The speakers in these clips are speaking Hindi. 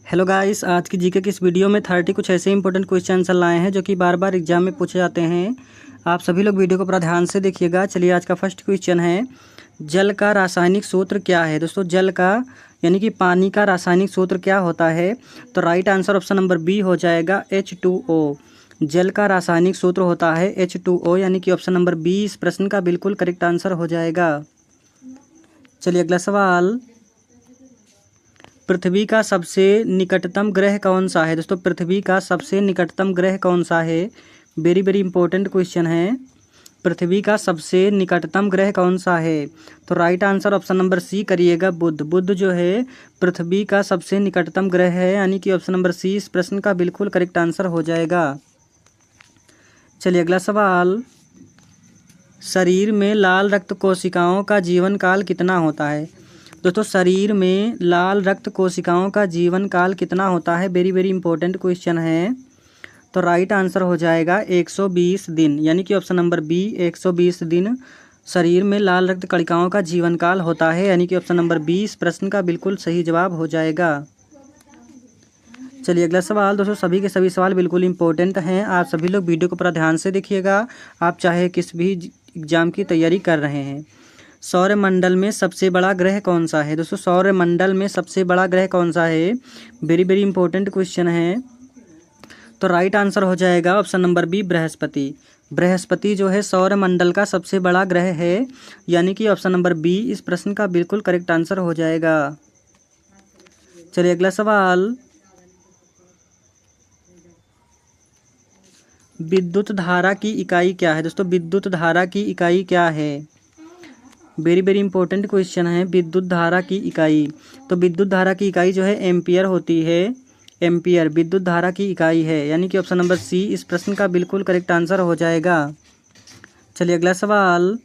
हेलो गाइस, आज की जीके की इस वीडियो में 30 कुछ ऐसे इंपॉर्टेंट क्वेश्चन आंसर लाए हैं जो कि बार बार एग्जाम में पूछे जाते हैं। आप सभी लोग वीडियो को पूरा ध्यान से देखिएगा। चलिए, आज का फर्स्ट क्वेश्चन है, जल का रासायनिक सूत्र क्या है। दोस्तों, जल का यानी कि पानी का रासायनिक सूत्र क्या होता है? तो right answer option number B हो जाएगा H2O। जल का रासायनिक सूत्र होता है H2O, यानी कि ऑप्शन नंबर बी इस प्रश्न का बिल्कुल करेक्ट आंसर हो जाएगा। चलिए, अगला सवाल, पृथ्वी का सबसे निकटतम ग्रह कौन सा है। दोस्तों, पृथ्वी का सबसे निकटतम ग्रह कौन सा है? वेरी वेरी इंपॉर्टेंट क्वेश्चन है। पृथ्वी का सबसे निकटतम ग्रह कौन सा है? तो right answer option number C करिएगा, बुध। बुध जो है पृथ्वी का सबसे निकटतम ग्रह है, यानी कि ऑप्शन नंबर सी इस प्रश्न का बिल्कुल करेक्ट आंसर हो जाएगा। चलिए, अगला सवाल, शरीर में लाल रक्त कोशिकाओं का जीवन काल कितना होता है। दोस्तों, शरीर में लाल रक्त कोशिकाओं का जीवन काल कितना होता है? वेरी वेरी इंपॉर्टेंट क्वेश्चन है। तो राइट आंसर हो जाएगा 120 दिन, यानी कि ऑप्शन नंबर बी 120 दिन शरीर में लाल रक्त कणिकाओं का जीवन काल होता है, यानी कि ऑप्शन नंबर बी इस प्रश्न का बिल्कुल सही जवाब हो जाएगा। चलिए, अगला सवाल। दोस्तों, सभी के सभी सवाल बिल्कुल इंपॉर्टेंट हैं। आप सभी लोग वीडियो को पूरा ध्यान से देखिएगा। आप चाहे किस भी एग्जाम की तैयारी कर रहे हैं। सौरमंडल में सबसे बड़ा ग्रह कौन सा है? दोस्तों, सौरमंडल में सबसे बड़ा ग्रह कौन सा है? वेरी वेरी इंपॉर्टेंट क्वेश्चन है। तो राइट आंसर हो जाएगा ऑप्शन नंबर बी, बृहस्पति। बृहस्पति जो है सौरमंडल का सबसे बड़ा ग्रह है, यानी कि ऑप्शन नंबर बी इस प्रश्न का बिल्कुल करेक्ट आंसर हो जाएगा। चलिए, अगला सवाल, विद्युत धारा की इकाई क्या है? दोस्तों, विद्युत धारा की इकाई क्या है? वेरी वेरी इंपॉर्टेंट क्वेश्चन है, विद्युत धारा की इकाई। तो विद्युत धारा की इकाई जो है एम्पियर होती है। एम्पियर विद्युत धारा की इकाई है, यानी कि ऑप्शन नंबर सी इस प्रश्न का बिल्कुल करेक्ट आंसर हो जाएगा। चलिए, अगला सवाल,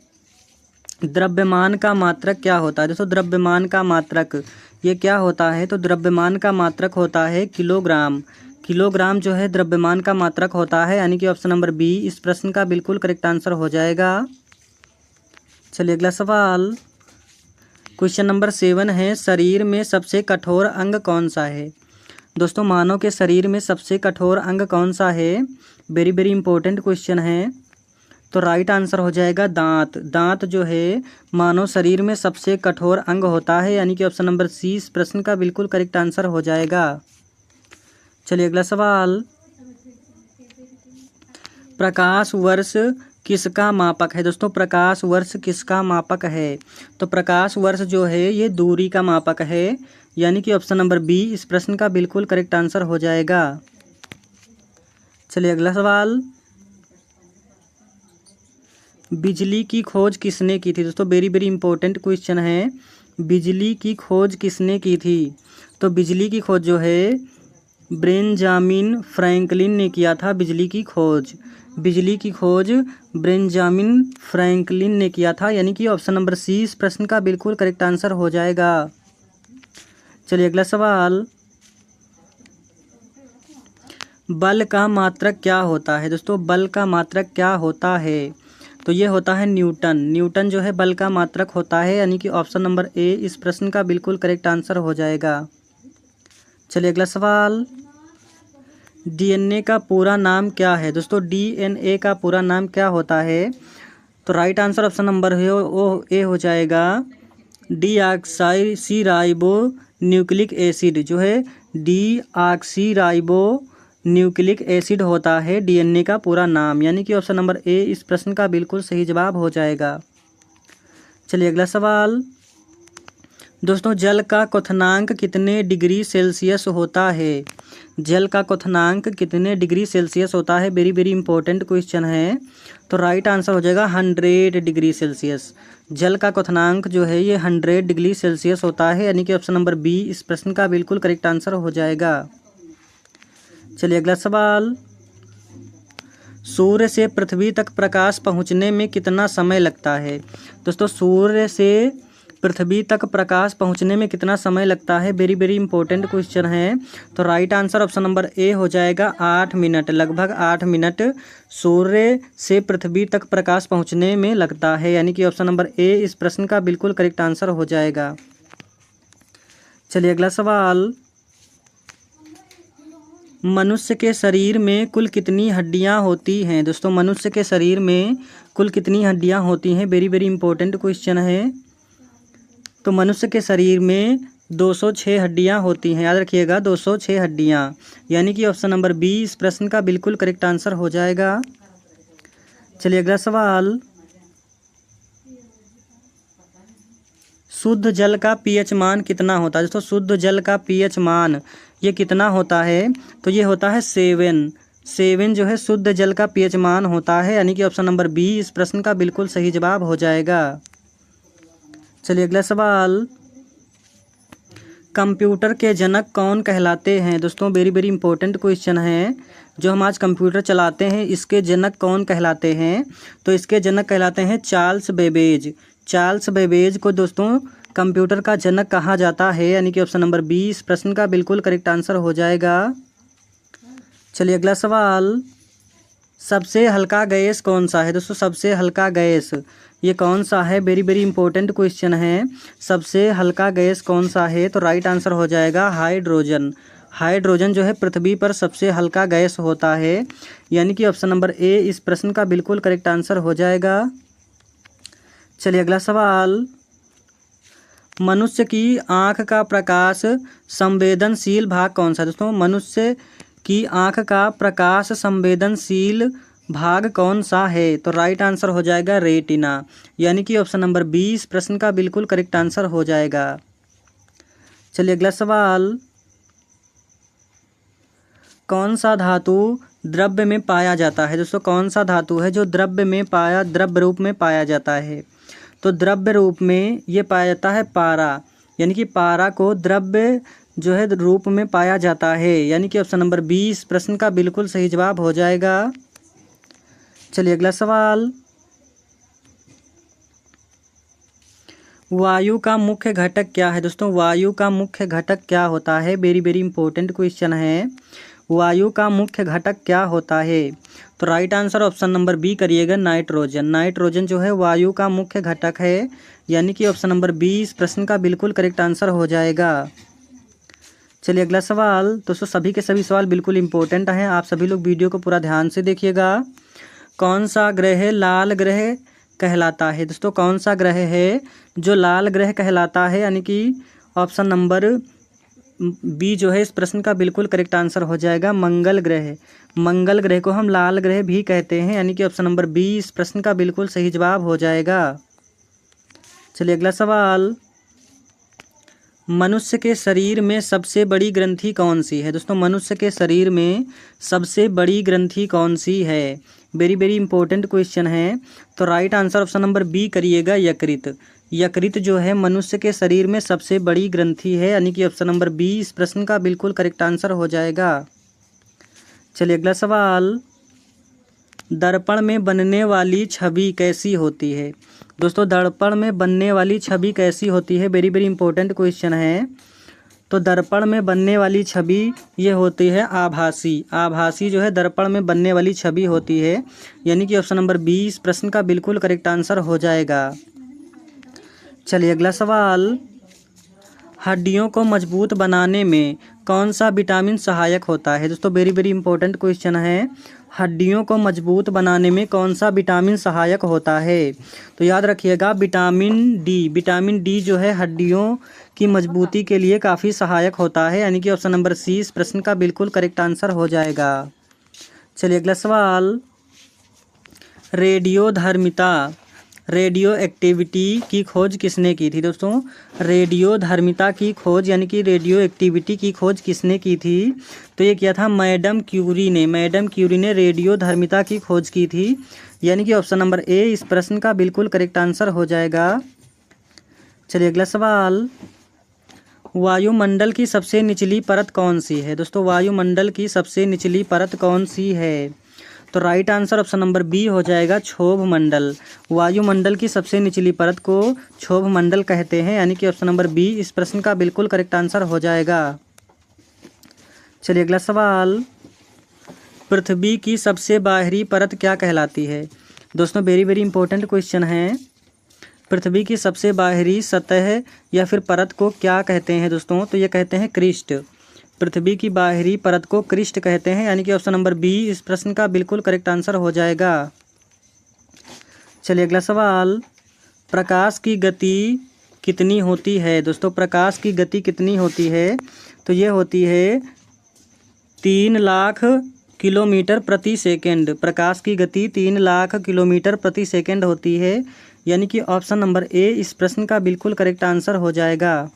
द्रव्यमान का मात्रक क्या होता है? दोस्तों, द्रव्यमान का मात्रक ये क्या होता है? तो द्रव्यमान का मात्रक होता है किलोग्राम। किलोग्राम जो है द्रव्यमान का मात्रक होता है, यानी कि ऑप्शन नंबर बी इस प्रश्न का बिल्कुल करेक्ट आंसर हो जाएगा। चलिए, अगला सवाल, क्वेश्चन नंबर 7 है, शरीर में सबसे कठोर अंग कौन सा है? दोस्तों, मानव के शरीर में सबसे कठोर अंग कौन सा है? वेरी वेरी इंपॉर्टेंट क्वेश्चन है। तो राइट आंसर हो जाएगा दांत। दांत जो है मानव शरीर में सबसे कठोर अंग होता है, यानी कि ऑप्शन नंबर सी इस प्रश्न का बिल्कुल करेक्ट आंसर हो जाएगा। चलिए, अगला सवाल, प्रकाश वर्ष किसका मापक है? दोस्तों, प्रकाश वर्ष किसका मापक है? तो प्रकाश वर्ष जो है ये दूरी का मापक है, यानी कि ऑप्शन नंबर बी इस प्रश्न का बिल्कुल करेक्ट आंसर हो जाएगा। चलिए, अगला सवाल, बिजली की खोज किसने की थी? दोस्तों, वेरी वेरी इंपॉर्टेंट क्वेश्चन है, बिजली की खोज किसने की थी? तो बिजली की खोज जो है बेंजामिन फ्रैंकलिन ने किया था। बिजली की खोज बेंजामिन फ्रैंकलिन ने किया था, यानी कि ऑप्शन नंबर सी इस प्रश्न का बिल्कुल करेक्ट आंसर हो जाएगा। चलिए, अगला सवाल, बल का मात्रक क्या होता है? दोस्तों, बल का मात्रक क्या होता है? तो ये होता है न्यूटन। न्यूटन जो है बल का मात्रक होता है, यानी कि ऑप्शन नंबर ए इस प्रश्न का बिल्कुल करेक्ट आंसर हो जाएगा। चलिए, अगला सवाल, डीएनए का पूरा नाम क्या है? दोस्तों, डीएनए का पूरा नाम क्या होता है? तो right answer option number A हो जाएगा, डीऑक्सीराइबो न्यूक्लिक एसिड। जो है डीऑक्सीराइबो न्यूक्लिक एसिड होता है डीएनए का पूरा नाम, यानी कि ऑप्शन नंबर ए इस प्रश्न का बिल्कुल सही जवाब हो जाएगा। चलिए, अगला सवाल, दोस्तों, जल का क्वथनांक कितने डिग्री सेल्सियस होता है? जल का क्वथनांक कितने डिग्री सेल्सियस होता है? वेरी वेरी इंपॉर्टेंट क्वेश्चन है। तो राइट आंसर हो जाएगा 100 डिग्री सेल्सियस। जल का क्वथनांक जो है ये 100 डिग्री सेल्सियस होता है, यानी कि ऑप्शन नंबर बी इस प्रश्न का बिल्कुल करेक्ट आंसर हो जाएगा। चलिए, अगला सवाल, सूर्य से पृथ्वी तक प्रकाश पहुंचने में कितना समय लगता है? दोस्तों, सूर्य से पृथ्वी तक प्रकाश पहुंचने में कितना समय लगता है? वेरी वेरी इंपॉर्टेंट क्वेश्चन है। तो right answer option number A हो जाएगा 8 मिनट। लगभग 8 मिनट सूर्य से पृथ्वी तक प्रकाश पहुंचने में लगता है, यानी कि ऑप्शन नंबर ए इस प्रश्न का बिल्कुल करेक्ट आंसर हो जाएगा। चलिए, अगला सवाल, मनुष्य के शरीर में कुल कितनी हड्डियां होती हैं? दोस्तों मनुष्य के शरीर में कुल कितनी हड्डियां होती हैं? वेरी वेरी इंपॉर्टेंट क्वेश्चन है। तो मनुष्य के शरीर में 206 हड्डियां होती हैं, याद रखिएगा 206 हड्डियां, यानी कि ऑप्शन नंबर बी इस प्रश्न का बिल्कुल करेक्ट आंसर हो जाएगा। चलिए अगला सवाल, शुद्ध जल का पीएच मान कितना होता है? दोस्तों शुद्ध जल का पीएच मान ये कितना होता है? तो ये होता है 7 जो है शुद्ध जल का पीएच मान होता है, यानी कि ऑप्शन नंबर बी इस प्रश्न का बिल्कुल सही जवाब हो जाएगा। चलिए अगला सवाल, कंप्यूटर के जनक कौन कहलाते हैं? दोस्तों वेरी वेरी इंपॉर्टेंट क्वेश्चन है। जो हम आज कंप्यूटर चलाते हैं इसके जनक कौन कहलाते हैं? तो इसके जनक कहलाते हैं चार्ल्स बेबेज। चार्ल्स बेबेज को दोस्तों कंप्यूटर का जनक कहा जाता है, यानी कि ऑप्शन नंबर बी इस प्रश्न का बिल्कुल करेक्ट आंसर हो जाएगा। चलिए अगला सवाल, सबसे हल्का गैस कौन सा है? दोस्तों सबसे हल्का गैस ये कौन सा है? वेरी वेरी इंपॉर्टेंट क्वेश्चन है। सबसे हल्का गैस कौन सा है? तो राइट आंसर हो जाएगा हाइड्रोजन। हाइड्रोजन जो है पृथ्वी पर सबसे हल्का गैस होता है, यानी कि ऑप्शन नंबर ए इस प्रश्न का बिल्कुल करेक्ट आंसर हो जाएगा। चलिए अगला सवाल, मनुष्य की आँख का प्रकाश संवेदनशील भाग कौन सा है? दोस्तों मनुष्य की आँख का प्रकाश संवेदनशील भाग कौन सा है? तो राइट आंसर हो जाएगा रेटिना, यानी कि ऑप्शन नंबर बी इस प्रश्न का बिल्कुल करेक्ट आंसर हो जाएगा। चलिए अगला सवाल, कौन सा धातु द्रव्य में पाया जाता है? दोस्तों कौन सा धातु है जो द्रव्य रूप में पाया जाता है? तो द्रव्य रूप में ये पाया जाता है पारा, यानी कि पारा को द्रव्य जो है रूप में पाया जाता है, यानी कि ऑप्शन नंबर बी इस प्रश्न का बिल्कुल सही जवाब हो जाएगा। चलिए अगला सवाल, वायु का मुख्य घटक क्या है? दोस्तों वायु का मुख्य घटक क्या होता है? वेरी वेरी इंपॉर्टेंट क्वेश्चन है। वायु का मुख्य घटक क्या होता है? तो right answer option number B करिएगा, नाइट्रोजन। नाइट्रोजन जो है वायु का मुख्य घटक है, यानी कि ऑप्शन नंबर बी इस प्रश्न का बिल्कुल करेक्ट आंसर हो जाएगा। चलिए अगला सवाल, दोस्तों सभी के सभी सवाल बिल्कुल इंपॉर्टेंट हैं, आप सभी लोग वीडियो को पूरा ध्यान से देखिएगा। कौन सा ग्रह लाल ग्रह कहलाता है? दोस्तों कौन सा ग्रह है जो लाल ग्रह कहलाता है? यानी कि ऑप्शन नंबर बी जो है इस प्रश्न का बिल्कुल करेक्ट आंसर हो जाएगा, मंगल ग्रह। मंगल ग्रह को हम लाल ग्रह भी कहते हैं, यानी कि ऑप्शन नंबर बी इस प्रश्न का बिल्कुल सही जवाब हो जाएगा। चलिए अगला सवाल, मनुष्य के शरीर में सबसे बड़ी ग्रंथि कौन सी है? दोस्तों मनुष्य के शरीर में सबसे बड़ी ग्रंथि कौन सी है? वेरी वेरी इंपॉर्टेंट क्वेश्चन है। तो right answer option number B करिएगा, यकृत। यकृत जो है मनुष्य के शरीर में सबसे बड़ी ग्रंथि है, यानी कि ऑप्शन नंबर बी इस प्रश्न का बिल्कुल करेक्ट आंसर हो जाएगा। चलिए अगला सवाल, दर्पण में बनने वाली छवि कैसी होती है? दोस्तों दर्पण में बनने वाली छवि कैसी होती है? वेरी वेरी इंपॉर्टेंट क्वेश्चन है। तो दर्पण में बनने वाली छवि ये होती है आभासी। आभासी जो है दर्पण में बनने वाली छवि होती है, यानी कि ऑप्शन नंबर बी इस प्रश्न का बिल्कुल करेक्ट आंसर हो जाएगा। चलिए अगला सवाल, हड्डियों को मजबूत बनाने में कौन सा विटामिन सहायक होता है? दोस्तों वेरी वेरी इंपॉर्टेंट क्वेश्चन है। हड्डियों को मजबूत बनाने में कौन सा विटामिन सहायक होता है? तो याद रखिएगा विटामिन डी। विटामिन डी जो है हड्डियों की मजबूती के लिए काफ़ी सहायक होता है, यानी कि ऑप्शन नंबर सी इस प्रश्न का बिल्कुल करेक्ट आंसर हो जाएगा। चलिए अगला सवाल, रेडियोधर्मिता रेडियो एक्टिविटी की खोज किसने की थी? दोस्तों रेडियोधर्मिता की खोज यानी कि रेडियो एक्टिविटी की खोज किसने की थी? तो ये किया था मैडम क्यूरी ने। मैडम क्यूरी ने रेडियोधर्मिता की खोज की थी, यानी कि ऑप्शन नंबर ए इस प्रश्न का बिल्कुल करेक्ट आंसर हो जाएगा। चलिए अगला सवाल, वायुमंडल की सबसे निचली परत कौन सी है? दोस्तों वायुमंडल की सबसे निचली परत कौन सी है? तो right answer option number B हो जाएगा, क्षोभ मंडल। वायुमंडल की सबसे निचली परत को क्षोभ मंडल कहते हैं, यानी कि ऑप्शन नंबर बी इस प्रश्न का बिल्कुल करेक्ट आंसर हो जाएगा। चलिए अगला सवाल, पृथ्वी की सबसे बाहरी परत क्या कहलाती है? दोस्तों वेरी वेरी इंपॉर्टेंट क्वेश्चन है। पृथ्वी की सबसे बाहरी सतह या फिर परत को क्या कहते हैं दोस्तों? तो ये कहते हैं क्रिस्ट। पृथ्वी की बाहरी परत को क्रिस्ट कहते हैं, यानी कि ऑप्शन नंबर बी इस प्रश्न का बिल्कुल करेक्ट आंसर हो जाएगा। चलिए अगला सवाल, प्रकाश की गति कितनी होती है? दोस्तों प्रकाश की गति कितनी होती है? तो ये होती है 3 लाख किलोमीटर प्रति सेकंड। प्रकाश की गति 3 लाख किलोमीटर प्रति सेकंड होती है, यानी कि ऑप्शन नंबर ए इस प्रश्न का बिल्कुल करेक्ट आंसर हो जाएगा।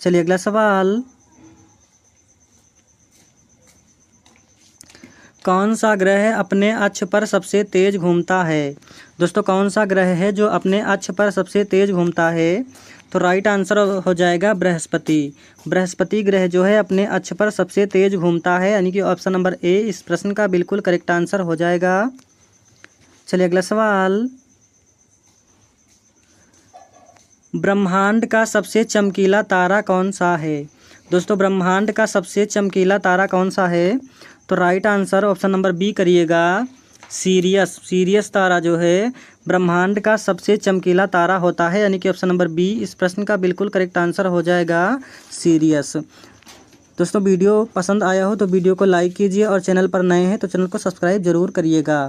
चलिए अगला सवाल, कौन सा ग्रह अपने अक्ष पर सबसे तेज घूमता है? दोस्तों कौन सा ग्रह है जो अपने अक्ष पर सबसे तेज घूमता है? तो राइट आंसर हो जाएगा बृहस्पति। बृहस्पति ग्रह जो है अपने अक्ष पर सबसे तेज घूमता है, यानी कि ऑप्शन नंबर ए इस प्रश्न का बिल्कुल करेक्ट आंसर हो जाएगा। चलिए अगला सवाल, ब्रह्मांड का सबसे चमकीला तारा कौन सा है? दोस्तों ब्रह्मांड का सबसे चमकीला तारा कौन सा है? तो right answer option number B करिएगा, सीरियस। सीरियस तारा जो है ब्रह्मांड का सबसे चमकीला तारा होता है, यानी कि ऑप्शन नंबर बी इस प्रश्न का बिल्कुल करेक्ट आंसर हो जाएगा, सीरियस। दोस्तों वीडियो पसंद आया हो तो वीडियो को लाइक कीजिए और चैनल पर नए हैं तो चैनल को सब्सक्राइब जरूर करिएगा।